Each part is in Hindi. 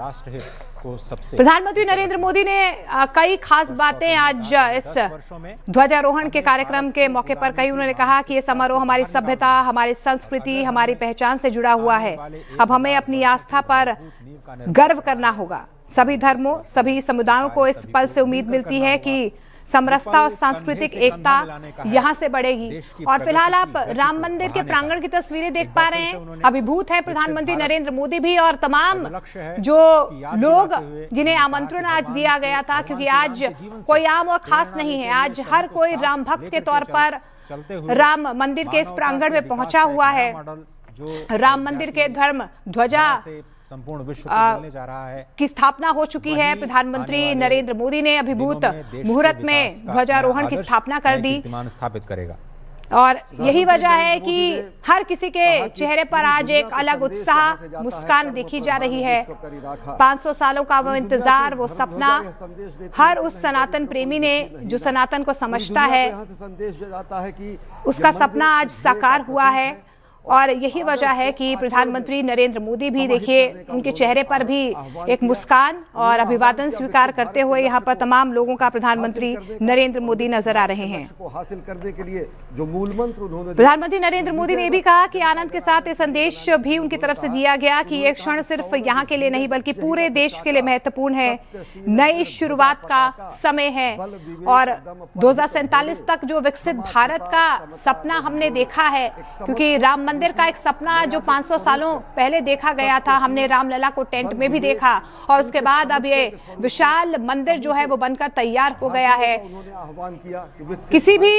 राष्ट्रहित को सबसे प्रधानमंत्री नरेंद्र मोदी ने कई खास बातें आज इस ध्वजारोहण के कार्यक्रम के मौके पर कही। उन्होंने कहा कि ये समारोह हमारी सभ्यता, हमारी संस्कृति, हमारी पहचान से जुड़ा हुआ है। अब हमें अपनी आस्था पर गर्व करना होगा। सभी धर्मों, सभी समुदायों को इस पल से उम्मीद मिलती है कि समरसता और सांस्कृतिक एकता यहां से बढ़ेगी। और फिलहाल आप राम मंदिर के प्रांगण की तस्वीरें देख पा रहे हैं। अभिभूत है प्रधानमंत्री नरेंद्र मोदी भी और तमाम जो लोग जिन्हें आमंत्रण आज दिया गया था, क्योंकि आज कोई आम और खास नहीं है। आज हर कोई राम भक्त के तौर पर राम मंदिर के इस प्रांगण में पहुंचा हुआ है। राम मंदिर के धर्म ध्वजा संपूर्ण विश्व को मिलने जा रहा है की स्थापना हो चुकी है। प्रधानमंत्री नरेंद्र मोदी ने अभिभूत मुहूर्त में ध्वजारोहण की स्थापना कर दी स्थापित करेगा। और यही वजह है कि हर किसी के चेहरे पर आज एक अलग उत्साह, मुस्कान देखी जा रही है। 500 सालों का वो इंतजार, वो सपना हर उस सनातन प्रेमी ने जो सनातन को समझता है, उसका सपना आज साकार हुआ है। और यही वजह है कि प्रधानमंत्री नरेंद्र मोदी भी देखिए, उनके चेहरे पर भी एक मुस्कान और अभिवादन स्वीकार करते हुए यहाँ पर तमाम लोगों का प्रधानमंत्री नरेंद्र मोदी नजर आ रहे हैं। हासिल करने के लिए जो मूल मंत्र उन्होंने प्रधानमंत्री नरेंद्र मोदी ने भी कहा कि आनंद के साथ ये संदेश भी उनकी तरफ से दिया गया कि ये क्षण सिर्फ यहाँ के लिए नहीं बल्कि पूरे देश के लिए महत्वपूर्ण है। नई शुरुआत का समय है और 2047 तक जो विकसित भारत का सपना हमने देखा है, क्योंकि राम मंदिर का एक सपना जो 500 सालों पहले देखा गया था, हमने रामलला को टेंट में भी देखा और उसके बाद अब ये विशाल मंदिर जो है वो बनकर तैयार हो गया है। किसी भी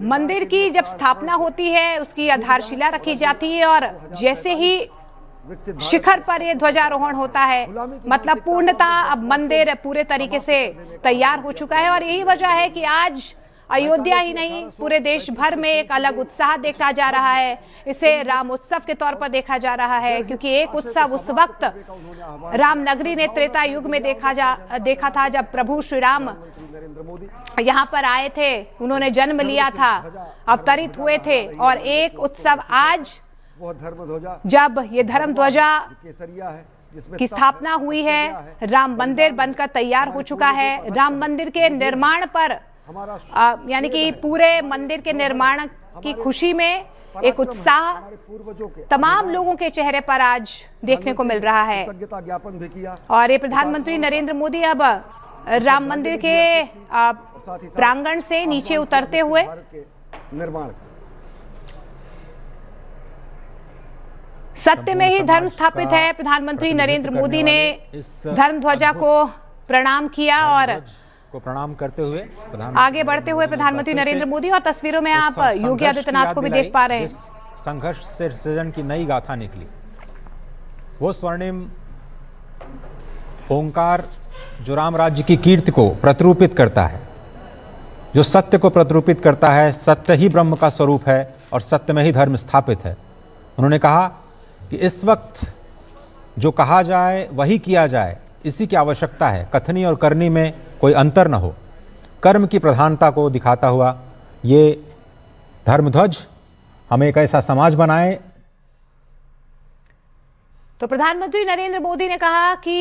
मंदिर की जब स्थापना होती है उसकी आधारशिला रखी जाती है और जैसे ही शिखर पर ये ध्वजारोहण होता है, मतलब पूर्णतः अब मंदिर पूरे तरीके से तैयार हो चुका है। और यही वजह है कि आज अयोध्या ही नहीं, पूरे देश भर में एक अलग उत्साह देखा जा रहा है। इसे राम उत्सव के तौर पर देखा जा रहा है, क्योंकि एक उत्सव उस वक्त रामनगरी ने त्रेता युग में देखा था जब प्रभु श्री राम यहाँ पर आए थे, उन्होंने जन्म लिया था, अवतरित हुए थे। और एक उत्सव आज जब ये धर्म ध्वजा की स्थापना हुई है, राम मंदिर बनकर तैयार हो चुका है। राम मंदिर के निर्माण पर यानी कि पूरे मंदिर के निर्माण की खुशी में एक उत्साह तमाम लोगों के चेहरे पर आज देखने को मिल रहा है। और ये प्रधानमंत्री नरेंद्र मोदी अब राम मंदिर के प्रांगण से नीचे उतरते हुए सत्य में ही धर्म स्थापित है। प्रधानमंत्री नरेंद्र मोदी ने धर्म ध्वजा को प्रणाम किया और प्रणाम करते हुए आगे बढ़ते हुए प्रधानमंत्री नरेंद्र मोदी, और तस्वीरों में आप योगी आदित्यनाथ को भी देख पा रहे हैं। संघर्ष से सृजन की नई गाथा निकली, वो स्वर्णिम ओंकार जो राम राज्य की कीर्ति को प्रतिरूपित करता है, जो सत्य को प्रतिरूपित करता है। सत्य ही ब्रह्म का स्वरूप है और सत्य में ही धर्म स्थापित है। उन्होंने कहा कि इस वक्त जो कहा जाए वही किया जाए, इसी की आवश्यकता है। कथनी और करनी में कोई अंतर न हो, कर्म की प्रधानता को दिखाता हुआ ये धर्मध्वज हमें एक ऐसा समाज बनाए। तो प्रधानमंत्री नरेंद्र मोदी ने कहा कि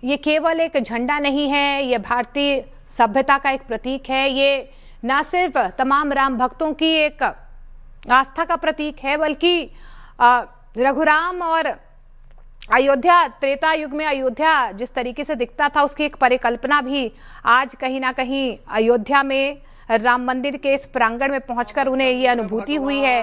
ये केवल एक झंडा नहीं है, ये भारतीय सभ्यता का एक प्रतीक है। ये ना सिर्फ तमाम राम भक्तों की एक आस्था का प्रतीक है, बल्कि रघुराम और अयोध्या, त्रेता युग में अयोध्या जिस तरीके से दिखता था उसकी एक परिकल्पना भी आज कहीं ना कहीं अयोध्या में राम मंदिर के इस प्रांगण में पहुंचकर उन्हें ये अनुभूति हुई है।